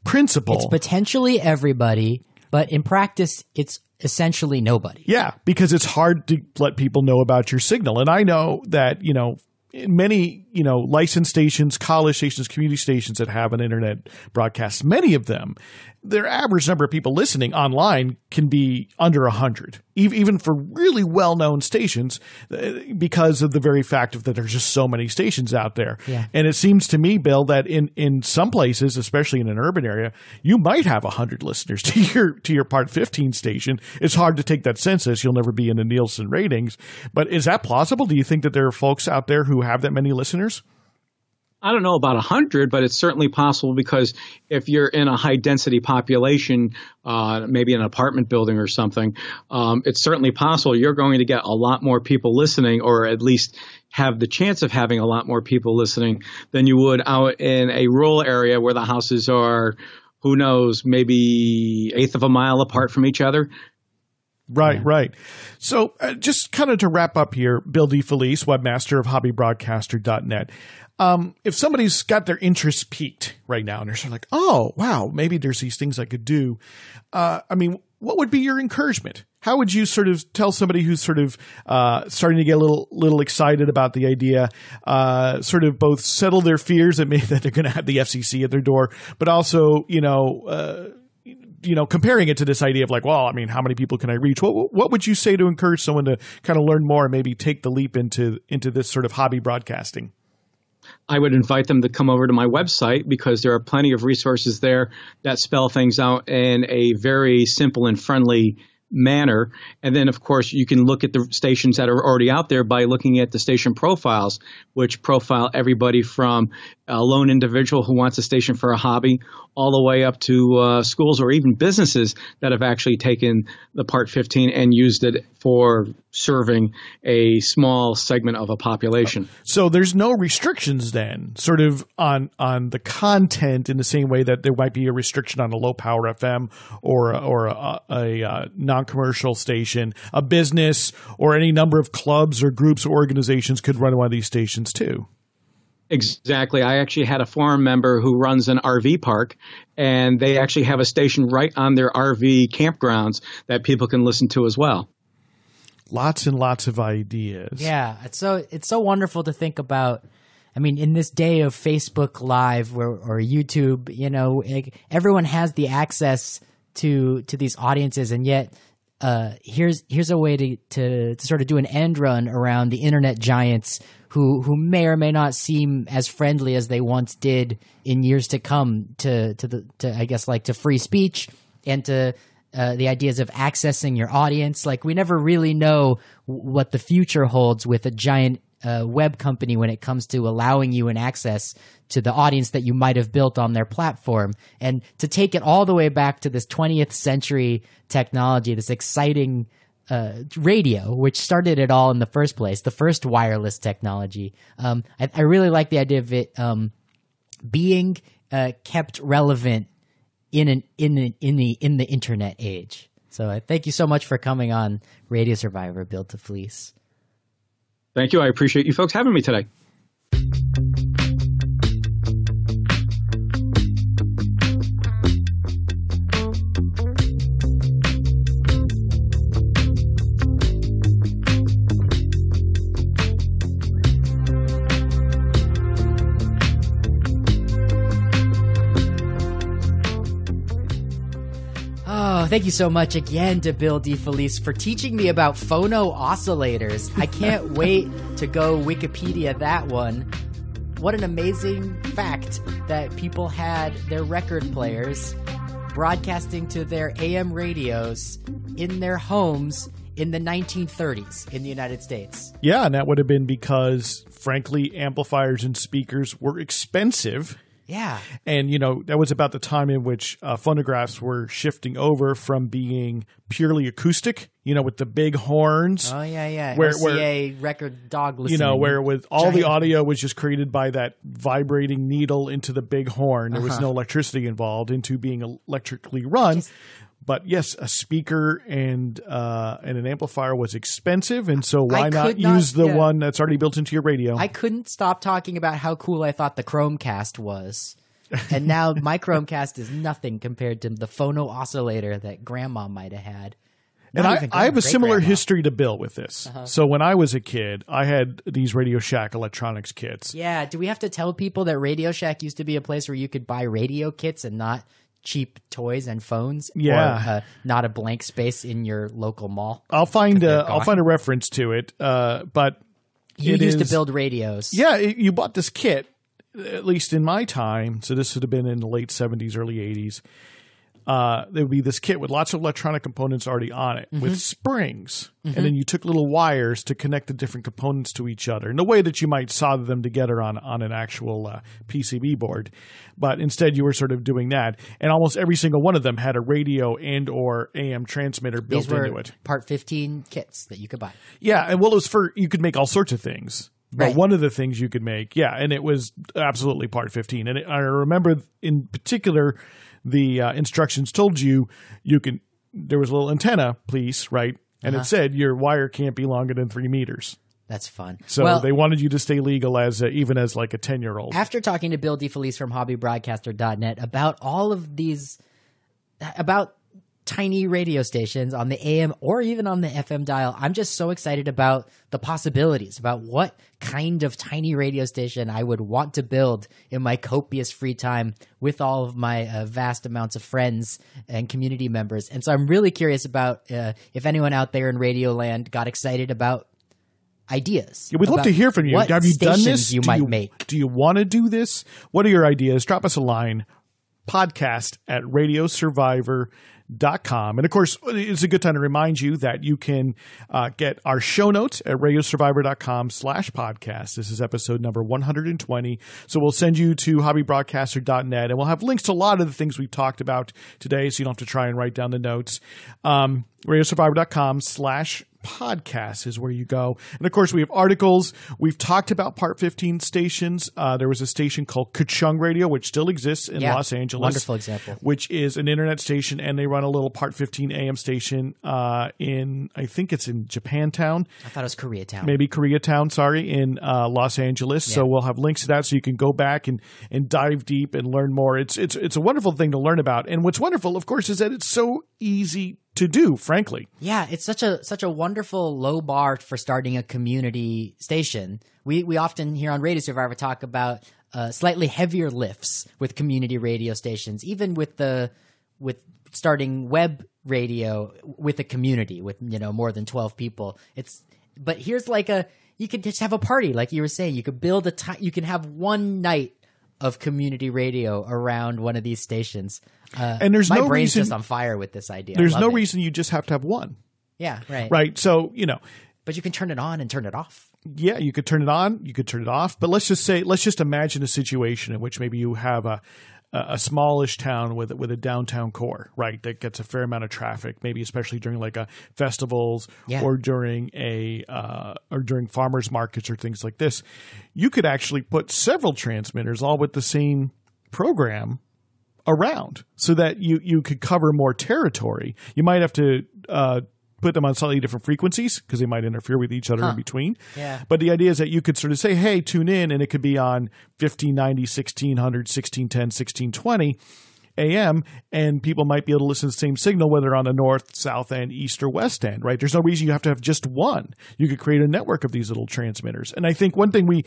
principle. It's potentially everybody, but in practice, it's essentially nobody. Yeah, because it's hard to let people know about your signal. And I know that, in many licensed stations, college stations, community stations that have an internet broadcast, many of them, their average number of people listening online can be under 100, even for really well-known stations, because of the very fact that there's just so many stations out there. Yeah. And it seems to me, Bill, that in some places, especially in an urban area, you might have 100 listeners to your Part 15 station. It's hard to take that census. You'll never be in the Nielsen ratings. But is that plausible? Do you think that there are folks out there who have that many listeners? I don't know about 100, but it's certainly possible, because if you're in a high density population, maybe an apartment building or something, it's certainly possible you're going to get a lot more people listening, or at least have the chance of having a lot more people listening than you would out in a rural area where the houses are, who knows, maybe eighth of a mile apart from each other. Right, yeah. Right. So just kind of to wrap up here, Bill DeFelice, webmaster of hobbybroadcaster.net. If somebody's got their interest piqued right now and they're sort of like, oh, wow, maybe there's these things I could do. What would be your encouragement? How would you sort of tell somebody who's sort of starting to get a little excited about the idea, sort of both settle their fears that maybe that they're going to have the FCC at their door, but also, comparing it to this idea of like, well, I mean, how many people can I reach? What would you say to encourage someone to kind of learn more and maybe take the leap into this sort of hobby broadcasting? I would invite them to come over to my website, because there are plenty of resources there that spell things out in a very simple and friendly manner. And then, of course, you can look at the stations that are already out there by looking at the station profiles, which profile everybody from a lone individual who wants a station for a hobby all the way up to schools or even businesses that have actually taken the Part 15 and used it for serving a small segment of a population. So there's no restrictions then, sort of on the content, in the same way that there might be a restriction on a low power FM or a non-commercial station. A business or any number of clubs or groups or organizations could run one of these stations too. Exactly. I actually had a forum member who runs an RV park, and they actually have a station right on their RV campgrounds that people can listen to as well. Lots and lots of ideas. Yeah, it's so wonderful to think about. I mean, in this day of Facebook Live or YouTube, everyone has the access to these audiences, and yet here's a way to sort of do an end run around the internet giants who may or may not seem as friendly as they once did in years to come to free speech and to the ideas of accessing your audience. Like, we never really know what the future holds with a giant web company when it comes to allowing you an access to the audience that you might have built on their platform. And to take it all the way back to this 20th century technology, this exciting radio, which started it all in the first place, the first wireless technology. I really like the idea of it being kept relevant in the internet age. So thank you so much for coming on Radio Survivor, Bill DeFelice. Thank you. I appreciate you folks having me today. Thank you so much again to Bill DeFelice for teaching me about phono oscillators. I can't wait to go Wikipedia that one. What an amazing fact that people had their record players broadcasting to their AM radios in their homes in the 1930s in the United States. Yeah, and that would have been because, frankly, amplifiers and speakers were expensive. Yeah. And, that was about the time in which phonographs were shifting over from being purely acoustic, with the big horns. Oh, yeah. RCA record dog listening. Where with all the audio was just created by that vibrating needle into the big horn. There was no electricity involved into being electrically run. But yes, a speaker and an amplifier was expensive, and so why not use the one that's already built into your radio? I couldn't stop talking about how cool I thought the Chromecast was. And now my Chromecast is nothing compared to the phono oscillator that Grandma might have had. And Not even I have a similar great-grandma. history to Bill with this. So when I was a kid, I had these Radio Shack electronics kits. Yeah, do we have to tell people that Radio Shack used to be a place where you could buy radio kits and not cheap toys and phones? Yeah. Or not a blank space in your local mall? I'll find they're I'll gone. find a reference to it. But You it used to is- build radios. Yeah, you bought this kit, at least in my time. So this would have been in the late 70s, early 80s. There would be this kit with lots of electronic components already on it with springs. And then you took little wires to connect the different components to each other in the way that you might solder them together on an actual PCB board. But instead you were sort of doing that. And almost every single one of them had a radio and or AM transmitter built These were into it. Part 15 kits that you could buy. Yeah, and well, it was you could make all sorts of things. But Right. one of the things you could make, and it was absolutely part 15. And I remember in particular, the instructions told you there was a little antenna, please, right? And it said your wire can't be longer than 3 meters. That's fun. So well, they wanted you to stay legal as even as like a 10-year-old. after talking to Bill DeFelice from hobbybroadcaster.net about all of these, about tiny radio stations on the AM or even on the FM dial, I'm just so excited about the possibilities, about what kind of tiny radio station I would want to build in my copious free time with all of my vast amounts of friends and community members. And so I'm really curious about if anyone out there in Radioland got excited about ideas. Yeah, we'd love about to hear from you. What Have you done stations this? you Do might you make. Do you want to do this? What are your ideas? Drop us a line. Podcast at radiosurvivor.com. And of course, it's a good time to remind you that you can get our show notes at radiosurvivor.com/podcast. This is episode number 120. So we'll send you to hobbybroadcaster.net and we'll have links to a lot of the things we've talked about today. So you don't have to try and write down the notes. Radiosurvivor.com/podcast is where you go. And of course, we have articles. We've talked about Part 15 stations. There was a station called Kachung Radio, which still exists in Yeah, Los Angeles. wonderful example. Which is an internet station, and they run a little Part 15 AM station I think it's in Japantown, I thought it was Koreatown. maybe Koreatown, in Los Angeles. So we'll have links to that so you can go back and dive deep and learn more. It's a wonderful thing to learn about. And what's wonderful, of course, is that it's so easy to do, frankly. Yeah, it's such a wonderful low bar for starting a community station. We often here on Radio Survivor talk about slightly heavier lifts with community radio stations, even with starting web radio with a community with more than 12 people. But here's you could just have a party, like you were saying. You could build you can have one night of community radio around one of these stations. And there's my no brain's reason just on fire with this idea. I There's love no it. reason you just have to have one, Yeah, right. right? So But you can turn it on and turn it off. yeah, you could turn it on, you could turn it off. But let's just imagine a situation in which maybe you have a smallish town with a downtown core, right? That gets a fair amount of traffic, maybe especially during like festivals Yeah. or during during farmers markets or things like this. You could actually put several transmitters all with the same program around so that you could cover more territory. You might have to put them on slightly different frequencies because they might interfere with each other in between. Yeah. But the idea is that you could sort of say, hey, tune in, and it could be on 1590, 1600, 1610, 1620 AM, and people might be able to listen to the same signal whether on the north, south end, east, or west end, right? There's no reason you have to have just one. You could create a network of these little transmitters. And I think one thing we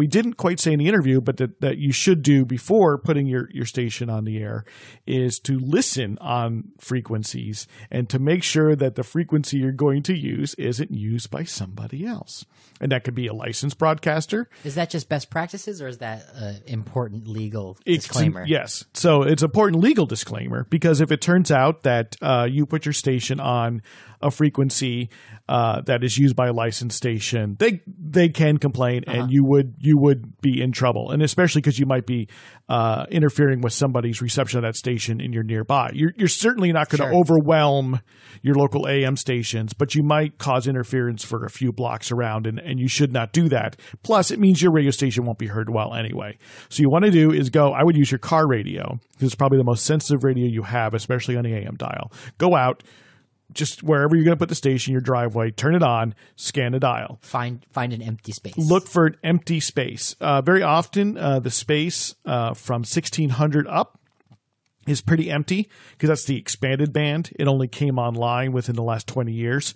didn't quite say in the interview, but that you should do before putting your station on the air is to listen on frequencies and to make sure that the frequency you're going to use isn't used by somebody else. And that could be a licensed broadcaster. Is that just best practices, or is that important legal disclaimer? Yes. So it's an important legal disclaimer because if it turns out that you put your station on a frequency that is used by a licensed station, they can complain and you would be in trouble. And especially because you might be interfering with somebody's reception of that station in your nearby. You're certainly not going to overwhelm your local AM stations, but you might cause interference for a few blocks around, and you should not do that. Plus, it means your radio station won't be heard well anyway. So you want to do is I would use your car radio, because it's probably the most sensitive radio you have, especially on the AM dial. Go out, just wherever you're going to put the station, your driveway, turn it on, scan the dial. Find an empty space. Look for an empty space. Very often, the space from 1600 up is pretty empty because that's the expanded band. It only came online within the last 20 years,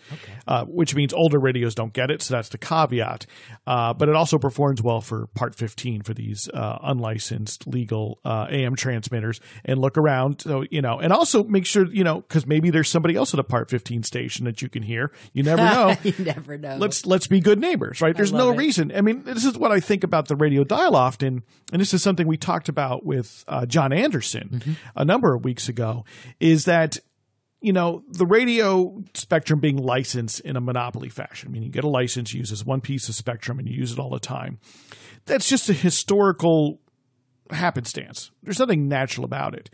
which means older radios don't get it. So that's the caveat. But it also performs well for Part 15 for these unlicensed legal AM transmitters. And look around. So, and also make sure, because maybe there's somebody else at a Part 15 station that you can hear. You never know. You never know. Let's be good neighbors, right? There's no reason. I mean, this is what I think about the radio dial often. And this is something we talked about with John Anderson a number of weeks ago, is that, the radio spectrum being licensed in a monopoly fashion. I mean, you get a license, you use this one piece of spectrum and you use it all the time. That's just a historical happenstance. There's nothing natural about it.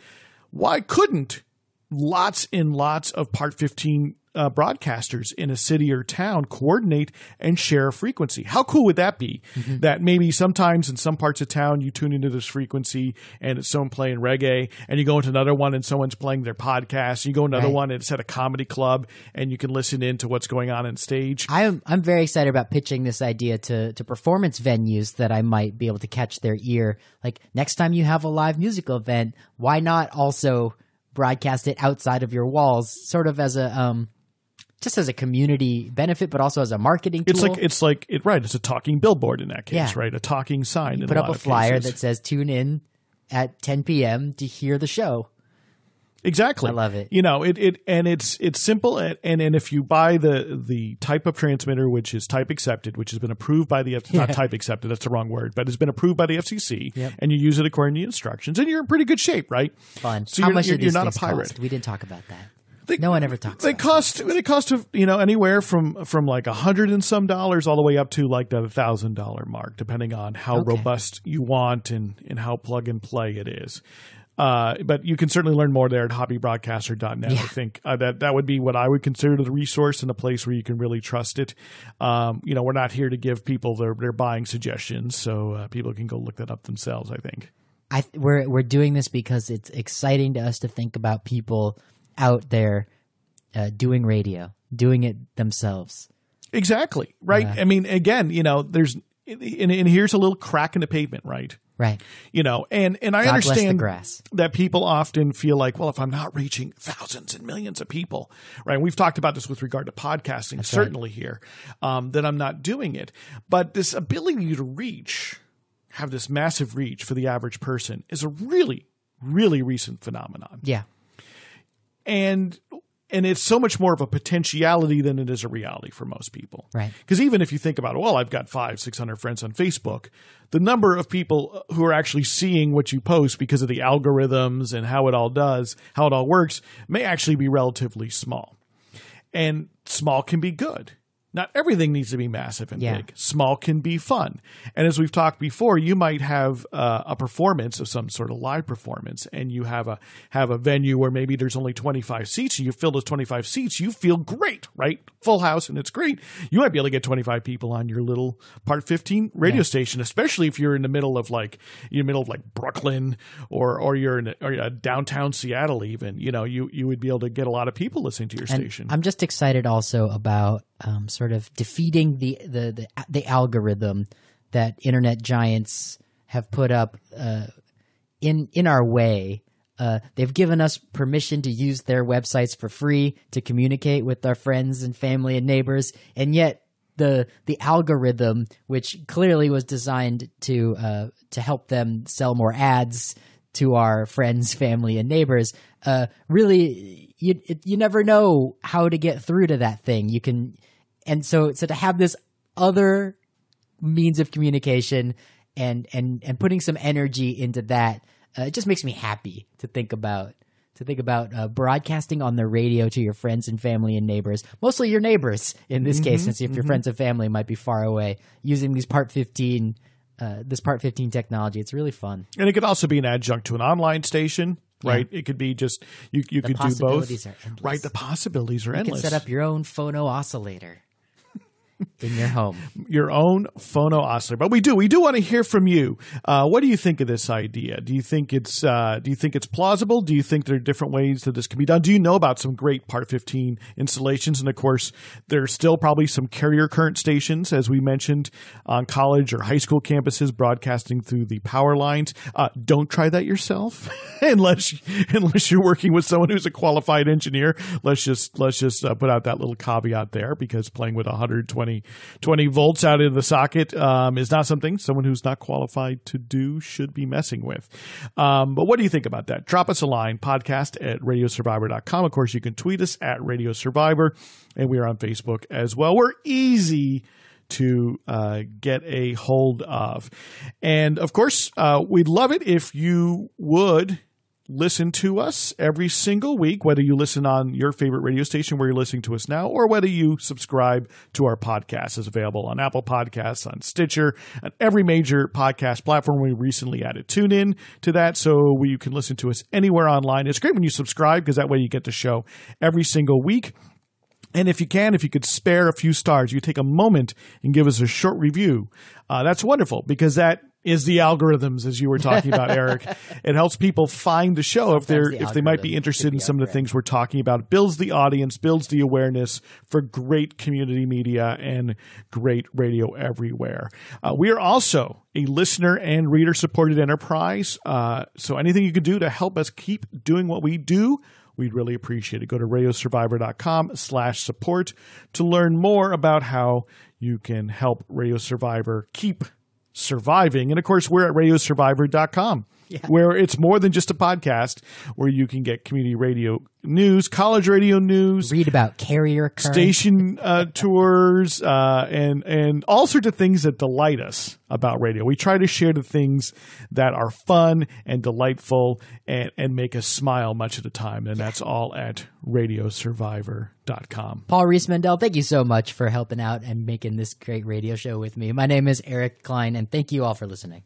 Why couldn't lots and lots of Part 15 broadcasters in a city or town coordinate and share a frequency? How cool would that be? That maybe sometimes in some parts of town you tune into this frequency and it's someone playing reggae, and you go into another one and someone's playing their podcast. You go another one and it's at a comedy club and you can listen in to what's going on stage. I'm very excited about pitching this idea to performance venues that I might be able to catch their ear. Like, next time you have a live musical event, why not also broadcast it outside of your walls, sort of as a just as a community benefit, but also as a marketing tool. It's a talking billboard in that case, right? A talking sign. Put up a flyer that says "Tune in at 10 p.m. to hear the show." Exactly. I love it. It's simple, and if you buy the type of transmitter which is type accepted, which has been approved by the not type accepted, that's the wrong word, but has been approved by the FCC, and you use it according to the instructions, and you're in pretty good shape, right? Fun. So How much do these you're not a things pirate. cost? We didn't talk about that. No one ever talks. They cost anywhere from like $100 and some all the way up to like the $1,000 mark, depending on how robust you want and how plug and play it is. But you can certainly learn more there at hobbybroadcaster.net. I think that would be what I would consider the resource and a place where you can really trust it. We're not here to give people their buying suggestions, so people can go look that up themselves, I think. We're doing this because it's exciting to us to think about people out there doing radio, doing it themselves. Exactly. Right. I mean, again, there's and here's a little crack in the pavement, right? Right. And I God understand bless the grass. That people often feel like, well, if I'm not reaching thousands and millions of people, right? And we've talked about this with regard to podcasting, That's certainly here, that I'm not doing it. But this ability to have this massive reach for the average person is a really, really recent phenomenon. Yeah. And it's so much more of a potentiality than it is a reality for most people. Right. Because even if you think about, well, I've got 500-600 friends on Facebook, the number of people who are actually seeing what you post because of the algorithms and how it all works, may actually be relatively small. And small can be good. Not everything needs to be massive and big. Small can be fun. And as we've talked before, you might have a performance of some sort of live performance, and you have a venue where maybe there's only 25 seats, and you fill those 25 seats. You feel great, right? Full house, and it's great. You might be able to get 25 people on your little Part 15 radio station, especially if you're in the middle of Brooklyn or you're in downtown Seattle even. You would be able to get a lot of people listening to your station. I'm just excited also about sort of defeating the algorithm that internet giants have put up in our way. They've given us permission to use their websites for free to communicate with our friends and family and neighbors, and yet the algorithm, which clearly was designed to help them sell more ads to our friends, family, and neighbors, really you never know how to get through to that thing. And so to have this other means of communication and putting some energy into that, it just makes me happy to think about broadcasting on the radio to your friends and family and neighbors, mostly your neighbors in this case, since if your friends and family might be far away, using these Part 15 technology. It's really fun. And it could also be an adjunct to an online station. Right. It could be just you could do both. Are endless. Right. The possibilities are endless. You can set up your own phono oscillator in your home. Your own phono oscillator. But we do want to hear from you. What do you think of this idea? Do you think it's plausible? Do you think there are different ways that this can be done? Do you know about some great Part 15 installations? And of course, there's still probably some carrier current stations, as we mentioned, on college or high school campuses broadcasting through the power lines. Don't try that yourself unless you're working with someone who's a qualified engineer. Let's just put out that little caveat there, because playing with 120 volts out of the socket is not something someone who's not qualified to do should be messing with. But what do you think about that? Drop us a line, podcast@radiosurvivor.com. Of course, you can tweet us at Radio Survivor, and we are on Facebook as well. We're easy to get a hold of. And of course, we'd love it if you would listen to us every single week, whether you listen on your favorite radio station where you're listening to us now, or whether you subscribe to our podcast. It's available on Apple Podcasts, on Stitcher, on every major podcast platform. We recently added TuneIn to that, so you can listen to us anywhere online. It's great when you subscribe, because that way you get the show every single week. And if you could spare a few stars, you take a moment and give us a short review. That's wonderful, because that is the algorithms, as you were talking about, Eric. It helps people find the show if they might be interested in some of the things we're talking about. It builds the audience, builds the awareness for great community media and great radio everywhere. We are also a listener and reader supported enterprise. So anything you can do to help us keep doing what we do, we'd really appreciate it. Go to radiosurvivor.com/support to learn more about how you can help Radio Survivor keep surviving. And of course, we're at radiosurvivor.com, where it's more than just a podcast, where you can get community radio news, college radio news, read about carrier current, station tours, and all sorts of things that delight us about radio. We try to share the things that are fun and delightful and make us smile much of the time. And that's all at radiosurvivor.com. Paul Reese-Mandel, thank you so much for helping out and making this great radio show with me. My name is Eric Klein, and thank you all for listening.